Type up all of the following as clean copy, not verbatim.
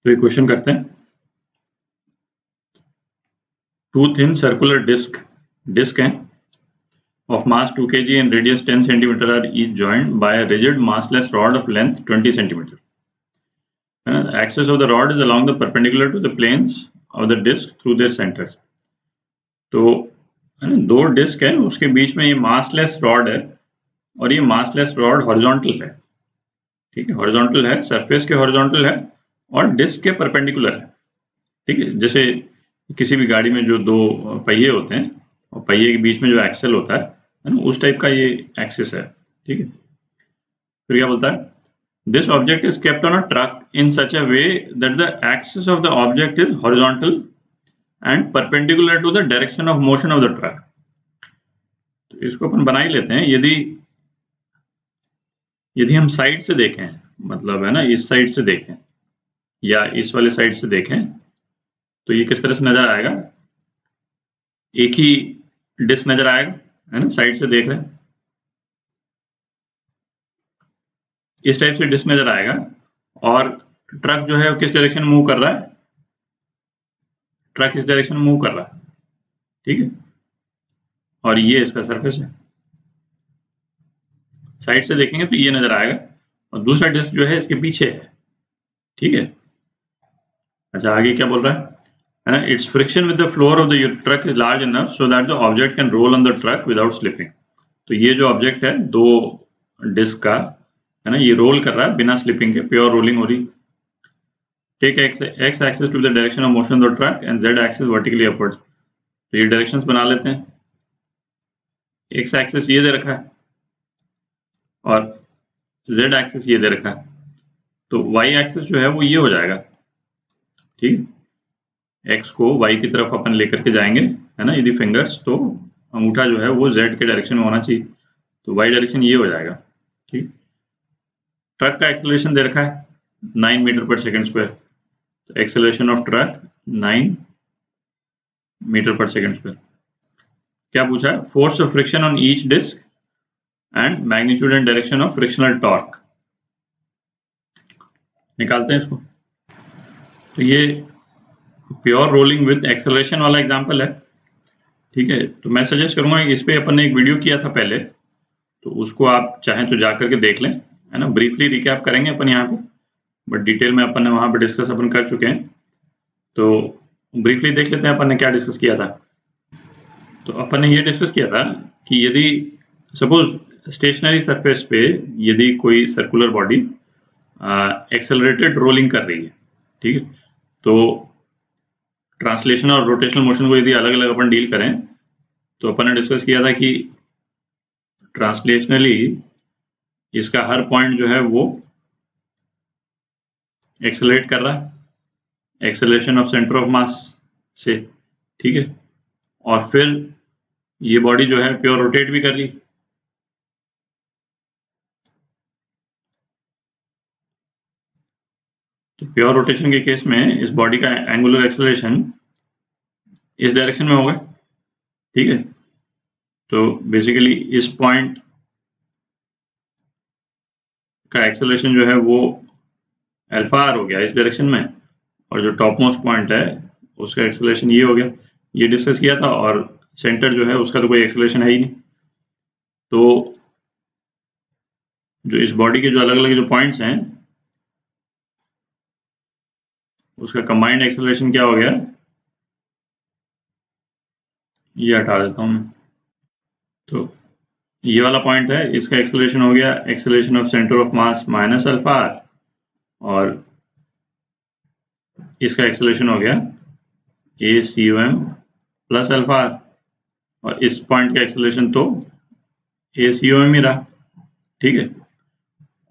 तो ये क्वेश्चन करते हैं। टू थिन सर्कुलर डिस्क हैं of mass 2 kg and radius 10 cm are each joined by a rigid massless rod of length 20 cm. The axis of the rod is along the perpendicular to the planes of the disc through their centers. तो दो disc है, उसके बीच में ये massless rod है और ये massless rod horizontal है। ठीक है, हॉरिजॉन्टल है, सरफेस के हॉरिजॉन्टल है और डिस्क के परपेंडिकुलर है। ठीक है, जैसे किसी भी गाड़ी में जो दो पहिए होते हैं और पहिए के बीच में जो एक्सेल होता है ना, उस टाइप का ये एक्सिस है। ठीक है, फिर क्या बोलता है, this object is kept on a truck in such a way that the axis of the object is horizontal and perpendicular to the direction of motion of the truck. तो इसको अपन बना ही लेते हैं। यदि हम साइड से देखें, मतलब है ना, इस साइड से देखें या इस वाले साइड से देखें तो ये किस तरह से नजर आएगा, एक ही डिस्क नजर आएगा, है ना। साइड से देख रहे हैं, इस टाइप से डिस्क नजर आएगा और ट्रक जो है वो किस डायरेक्शन मूव कर रहा है, ट्रक इस डायरेक्शन में मूव कर रहा है। ठीक है, और ये इसका सरफेस है। साइड से देखेंगे तो ये नजर आएगा और दूसरा डिस्क जो है इसके पीछे है। ठीक है, अच्छा आगे क्या बोल रहा है ना, it's friction with the floor of the truck is large enough so that the object can roll on the truck without slipping. तो ये जो ऑब्जेक्ट है दो डिस्क का, है ना, ये रोल कर रहा है बिना स्लिपिंग के, प्योर रोलिंग हो रही। Take x axis to the direction of motion of the truck and z axis vertically upwards. तो ये डायरेक्शंस बना लेते हैं। एक्स एक्सिस ये दे रखा है और जेड एक्सिस ये दे रखा है, तो वाई एक्सिस जो है वो ये हो जाएगा। ठीक, एक्स को वाई की तरफ अपन लेकर के जाएंगे, है ना, यदि फिंगर्स, तो अंगूठा जो है वो जेड के डायरेक्शन में होना चाहिए, तो वाई डायरेक्शन ये हो जाएगा। ठीक, ट्रक का एक्सेलरेशन दे रखा है 9 मीटर पर सेकंड स्क्वायर, तो acceleration of truck 9 metre per second square. क्या पूछा है, force of friction on each disc and magnitude and direction of frictional torque. निकालते हैं इसको। तो ये प्योर रोलिंग विद एक्सेलरेशन वाला एग्जांपल है। ठीक है, तो मैं सजेस्ट करूंगा कि इस पे अपन ने एक वीडियो किया था पहले, तो उसको आप चाहें तो जा करके देख लें, है ना। ब्रीफली रिकैप करेंगे अपन यहाँ पे, बट डिटेल में अपन ने वहां पे डिस्कस अपन कर चुके हैं। तो ब्रीफली देख लेते हैं अपन ने क्या डिस्कस किया था। तो अपन ने ये डिस्कस किया था कि यदि सपोज स्टेशनरी सरफेस पे यदि कोई सर्कुलर बॉडी एक्सेलरेटेड रोलिंग कर रही है, ठीक है, तो ट्रांसलेशन और रोटेशनल मोशन को यदि अलग अलग अपन डील करें तो अपन ने डिस्कस किया था कि ट्रांसलेशनली इसका हर पॉइंट जो है वो एक्सेलरेट कर रहा है, एक्सेलरेशन ऑफ सेंटर ऑफ मास से। ठीक है, और फिर ये बॉडी जो है प्योर रोटेट भी कर रही। तो प्योर रोटेशन के केस में इस बॉडी का एंगुलर एक्सेलरेशन इस डायरेक्शन में होगा। ठीक है, तो बेसिकली इस पॉइंट का एक्सेलरेशन जो है वो अल्फा आर हो गया इस डायरेक्शन में, और जो टॉप मोस्ट पॉइंट है उसका एक्सेलरेशन ये हो गया। ये डिस्कस किया था, और सेंटर जो है उसका तो कोई एक्सेलरेशन है ही नहीं। तो जो इस बॉडी के जो अलग अलग जो पॉइंट्स हैं उसका कंबाइंड एक्सेलरेशन क्या हो गया, ये हटा देता हूं मैं। तो ये वाला पॉइंट है, इसका एक्सेलरेशन हो गया acceleration of centre of mass minus alpha R, और इसका एक्सेलरेशन हो गया A C U M plus alpha R, और इस पॉइंट का एक्सेलरेशन तो ए सी यू एम ही रहा। ठीक है,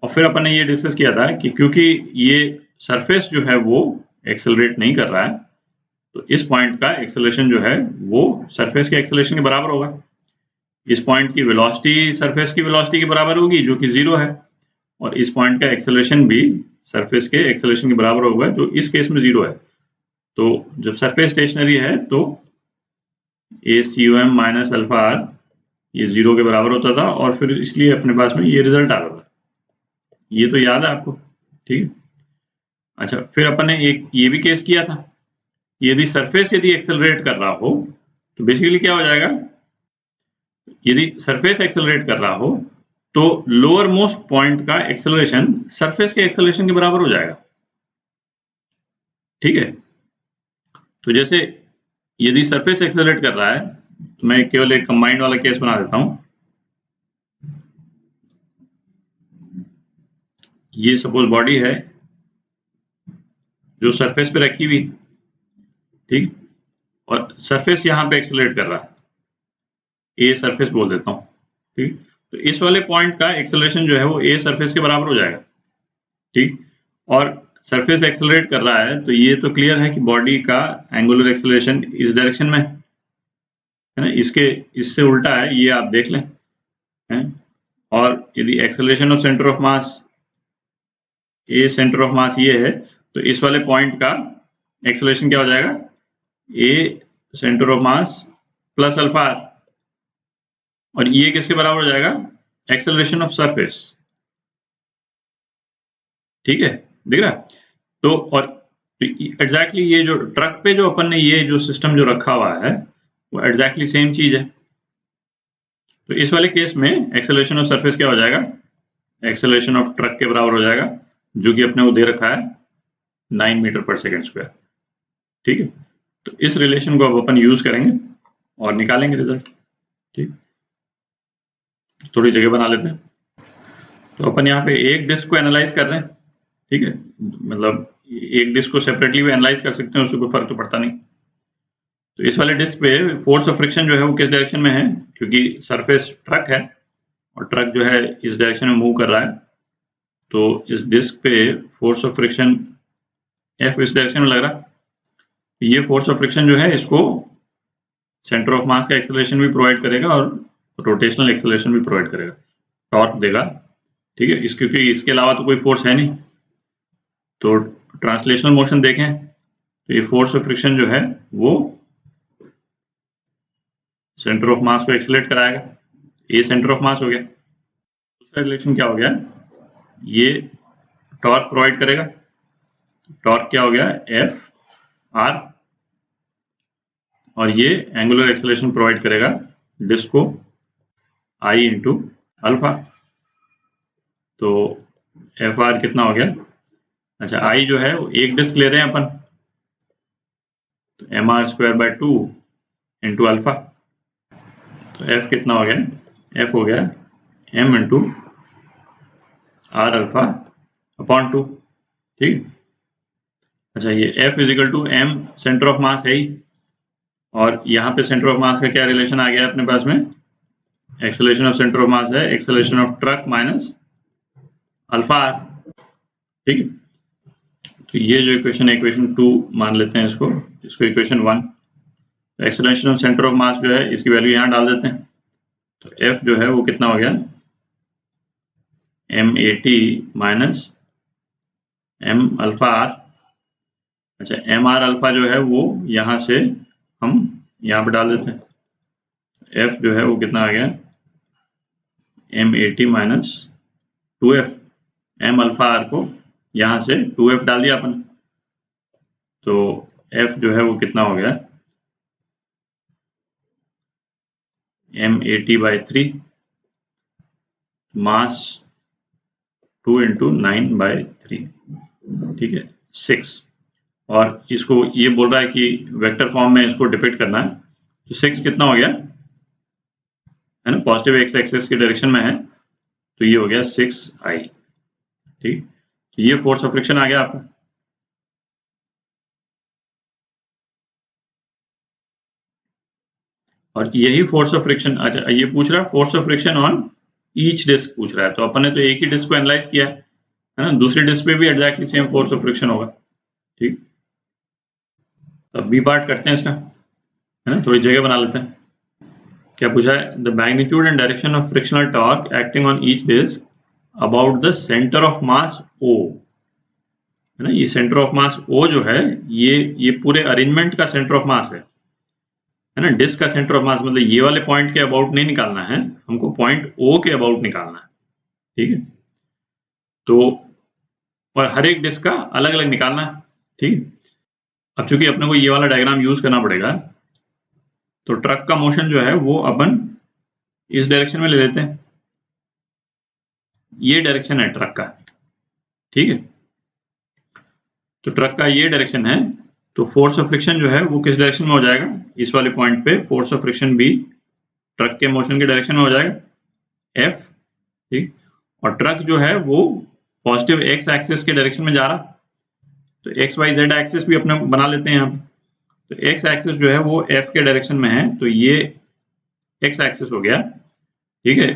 और फिर अपन ने ये डिस्कस किया था कि क्योंकि ये सरफेस जो है वो एक्सेलरेट नहीं कर रहा है, तो इस पॉइंट का एक्सेलरेशन जो है वो सरफेस के एक्सेलरेशन के बराबर होगा। इस पॉइंट की वेलोसिटी सरफेस की वेलोसिटी के बराबर होगी जो कि 0 है, और इस पॉइंट का एक्सेलरेशन भी सरफेस के एक्सेलरेशन के बराबर होगा जो इस केस में 0 है। तो जब सरफेस स्टेशनरी है तो A C U M minus alpha R ये 0 के बराबर होता था, और फिर इसलिए अपने पास में ये रिजल्ट आता था। ये तो याद है आपको। ठीक है, अच्छा, फिर अपन ने एक ये भी केस किया था, यदि सरफेस यदि एक्सेलरेट कर रहा हो तो बेसिकली क्या हो जाएगा, यदि सरफेस एक्सेलरेट कर रहा हो तो लोअर मोस्ट पॉइंट का एक्सेलरेशन सरफेस के एक्सेलरेशन के बराबर हो जाएगा। ठीक है, तो जैसे यदि सरफेस एक्सेलरेट कर रहा है तो मैं केवल एक कंबाइंड वाला केस बना देता हूं। ये सपोज बॉडी है जो सरफेस पे रखी हुई, ठीक, और सरफेस यहां पे एक्सेलरेट कर रहा है, ए सरफेस बोल देता हूं, ठीक। तो इस वाले पॉइंट का एक्सेलरेशन जो है वो ए सरफेस के बराबर हो जाएगा, ठीक। और सरफेस एक्सेलरेट कर रहा है तो ये तो क्लियर है कि बॉडी का एंगुलर एक्सेलरेशन इस डायरेक्शन में है ना, इससे उल्टा है, ये आप देख लें, है। और यदि acceleration of centre of mass, A centre of मास ये है, तो इस वाले पॉइंट का एक्सेलरेशन क्या हो जाएगा, A centre of mass plus alpha R, और ये किसके बराबर हो जाएगा, एक्सेलरेशन ऑफ सरफेस। ठीक है, दिख रहा है। तो और एग्जैक्टली ये जो ट्रक पे जो अपन ने ये जो सिस्टम जो रखा हुआ है वो एग्जैक्टली सेम चीज है। तो इस वाले केस में एक्सेलरेशन ऑफ सरफेस क्या हो जाएगा, एक्सेलरेशन ऑफ ट्रक के बराबर हो जाएगा, जो कि अपने को दे रखा है 9 मीटर पर सेकेंड स्क्वायर। ठीक है, तो इस रिलेशन को अब अपन यूज करेंगे और निकालेंगे रिजल्ट। ठीक, थोड़ी जगह बना लेते हैं। तो अपन यहाँ पे एक डिस्क को एनालाइज कर रहे हैं, ठीक है, मतलब एक डिस्क को सेपरेटली भी एनालाइज कर सकते हैं, उससे कोई फर्क तो पड़ता नहीं। तो इस वाले डिस्क पे फोर्स ऑफ फ्रिक्शन जो है वो किस डायरेक्शन में है, क्योंकि सरफेस ट्रक है और ट्रक जो है इस डायरेक्शन में मूव कर रहा है, तो इस डिस्क पे फोर्स ऑफ फ्रिक्शन एफ इस डायरेक्शन में लग रहा है। ये फोर्स ऑफ फ्रिक्शन जो है इसको सेंटर ऑफ मास का एक्सेलरेशन भी प्रोवाइड करेगा और रोटेशनल एक्सेलरेशन भी प्रोवाइड करेगा, टॉर्क देगा। ठीक है, क्योंकि इसके अलावा तो कोई फोर्स है नहीं। तो ट्रांसलेशनल मोशन देखें तो ये फोर्स ऑफ फ्रिक्शन जो है वो सेंटर ऑफ मास को एक्सेलरेट कराएगा, ये सेंटर ऑफ मास हो गया। दूसरा रिलेशन क्या हो गया, ये टॉर्क प्रोवाइड करेगा, टॉर्क क्या हो गया, एफ आर, और ये एंगुलर एक्सेलरेशन प्रोवाइड करेगा डिस्क को, आई इंटू अल्फा। तो एफ आर कितना हो गया, अच्छा आई जो है वो एक डिस्क ले रहे हैं अपन, तो M R square by 2 into alpha. तो एफ कितना हो गया, एफ हो गया M into R alpha upon 2। ठीक, अच्छा ये F equal to M centre of mass है ही, और यहाँ पे सेंटर ऑफ मास का क्या रिलेशन आ गया अपने पास में, acceleration of centre of mass है acceleration of truck minus alpha R. ठीक है, तो ये जो इक्वेशन है इक्वेशन 2 मान लेते हैं इसको इक्वेशन 1। तो एक्सेलरेशन ऑफ सेंटर ऑफ मास जो है इसकी वैल्यू यहाँ डाल देते हैं, तो एफ जो है वो कितना हो गया, M A T minus M alpha R. अच्छा एम आर अल्फा जो है वो यहाँ से हम यहाँ पे डाल देते हैं, एफ जो है वो कितना आ गया, M A T minus 2f, M alpha R को यहाँ से 2f डाल दिया अपन, तो f जो है वो कितना हो गया, M A T by 3 mass 2 into 9 by 3, ठीक है 6। और इसको ये बोल रहा है कि वेक्टर फॉर्म में इसको डिपिक्ट करना है, तो 6 कितना हो गया, है ना, पॉजिटिव एक्स एक्सिस की डायरेक्शन में है, तो ये हो गया 6i। ठीक, तो ये फोर्स ऑफ फ्रिक्शन आ गया आपका। और यही फोर्स ऑफ फ्रिक्शन, अच्छा ये पूछ रहा है force of friction on each disc पूछ रहा है, तो अपन ने तो एक ही डिस्क को एनालाइज किया है ना, दूसरी डिस्क पे भी exactly same force of friction होगा। ठीक, तो बी पार्ट करते हैं इसका, है ना, थोड़ी जगह बना लेते हैं। क्या पूछा है, the magnitude and direction of frictional torque acting on each disc about the centre of mass O, है ना, ये सेंटर ऑफ मास ओ जो है ये पूरे अरेंजमेंट का सेंटर ऑफ मास है ना, डिस्क का सेंटर ऑफ मास, मतलब ये वाले पॉइंट के अबाउट नहीं निकालना है हमको, पॉइंट ओ के अबाउट निकालना है। ठीक है, तो और हर एक डिस्क का अलग अलग निकालना है। ठीक, अब चूंकि अपने को ये वाला डायग्राम यूज करना पड़ेगा, तो ट्रक का मोशन जो है वो अपन इस डायरेक्शन में ले लेते हैं। ये डायरेक्शन है ट्रक का, ठीक है। तो ट्रक का ये डायरेक्शन है, तो फोर्स ऑफ फ्रिक्शन जो है वो किस डायरेक्शन में हो जाएगा, इस वाले पॉइंट पे फोर्स ऑफ फ्रिक्शन भी ट्रक के मोशन के डायरेक्शन में हो जाएगा F, ठीक। और ट्रक जो है वो पॉजिटिव एक्स एक्सिस के डायरेक्शन में जा रहा, तो एक्स वाई जेड एक्सिस भी अपने बना लेते हैं यहाँ पे। तो एक्स एक्सिस जो है वो F के डायरेक्शन में है, तो ये एक्स एक्सिस हो गया, ठीक है।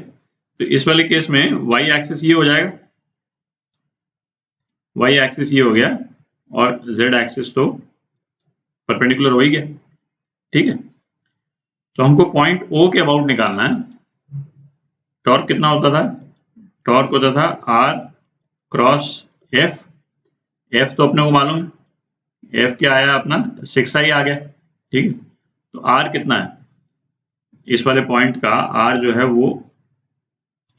तो इस वाले केस में वाई एक्सिस ये हो जाएगा, वाई एक्सिस ये हो गया, और जेड एक्सिस तो परपेंडिकुलर हो ही गया, ठीक है। तो हमको पॉइंट O के अबाउट निकालना है। टॉर्क कितना होता था, टॉर्क होता था R क्रॉस F। F तो अपने को मालूम है, F क्या आया अपना 6i आ गया, ठीक है। तो R कितना है, इस वाले पॉइंट का R जो है वो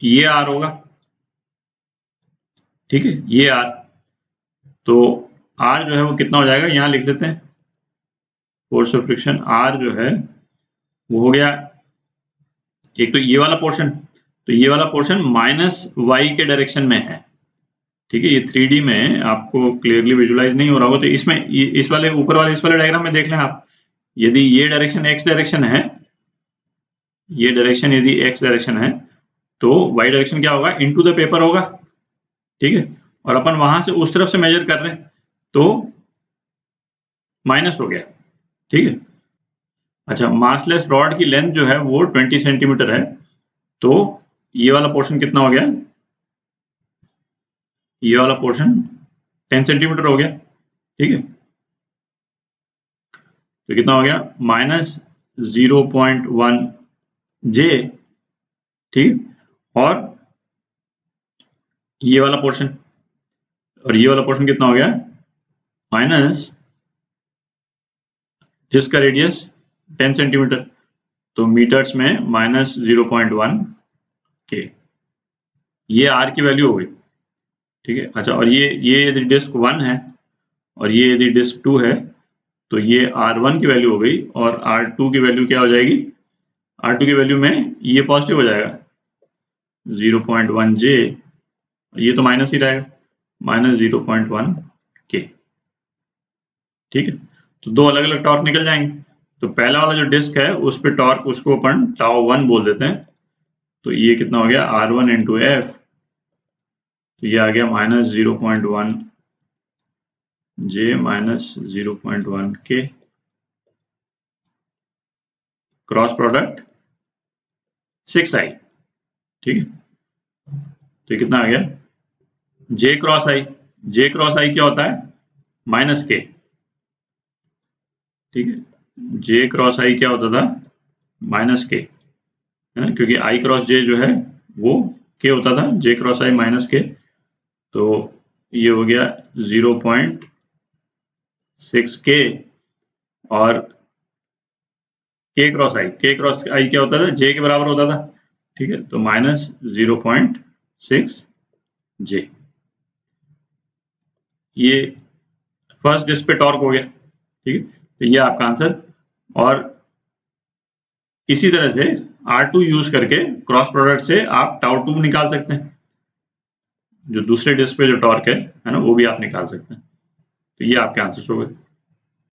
ये R होगा, ठीक है, ये R। तो R जो है वो कितना हो जाएगा, यहाँ लिख देते हैं। फोर्स ऑफ फ्रिक्शन R जो है वो हो गया, एक तो ये वाला पोर्शन, तो ये वाला पोर्शन माइनस वाई के डायरेक्शन में है, ठीक है। ये 3D में आपको क्लियरली विजुलाइज नहीं हो रहा होगा, तो इसमें इस वाले ऊपर वाले इस वाले डायग्राम में देख लें आप, यदि ये डायरेक्शन एक्स डायरेक्शन है, ये डायरेक्शन यदि एक्स डायरेक्शन है, तो वाई डायरेक्शन क्या होगा, इनटू द पेपर होगा, ठीक है। और अपन वहां से उस तरफ से मेजर कर रहे हैं, तो माइनस हो गया, ठीक है। अच्छा, मासलेस रॉड की लेंथ जो है वो 20 सेंटीमीटर है, तो ये वाला पोर्शन कितना हो गया, ये वाला पोर्शन 10 सेंटीमीटर हो गया, ठीक है। तो कितना हो गया, -0.1 जे, ठीक। और ये वाला पोर्शन, और ये वाला पोर्शन कितना हो गया, माइनस जिसका रेडियस 10 सेंटीमीटर, तो मीटर्स में -0.1 के, ये R की वैल्यू हो गई, ठीक है। अच्छा, और ये यदि डिस्क 1 है और ये यदि डिस्क 2 है, तो ये R1 की वैल्यू हो गई, और R2 की वैल्यू क्या हो जाएगी, R2 की वैल्यू में ये पॉजिटिव हो जाएगा 0.1 जे, ये तो माइनस ही रहेगा, -0.1 के, ठीक है। तो दो अलग अलग टॉर्क निकल जाएंगे। तो पहला वाला जो डिस्क है उस पे टॉर्क, उसको अपन τ1 बोल देते हैं, तो ये कितना हो गया, R1 इंटू एफ, तो ये आ गया -0.1 जे -0.1 के, क्रॉस प्रोडक्ट 6i, ठीक है। तो ये कितना आ गया, जे क्रॉस आई, जे क्रॉस आई क्या होता है, -k, ठीक है। जे क्रॉस आई क्या होता था, -k, है ना, क्योंकि i क्रॉस j जो है वो k होता था, j क्रॉस i -k, तो ये हो गया 0.6k, और k क्रॉस i क्या होता था, j के बराबर होता था, ठीक है। तो -0.6 j, ये फर्स्ट डिस्क पे टॉर्क हो गया, ठीक है। तो ये आपका आंसर। और इसी तरह से R2 यूज करके क्रॉस प्रोडक्ट से आप τ2 निकाल सकते हैं, जो दूसरे डिस्क पे जो टॉर्क है ना, वो भी आप निकाल सकते हैं। तो ये आपके आंसर हो गए।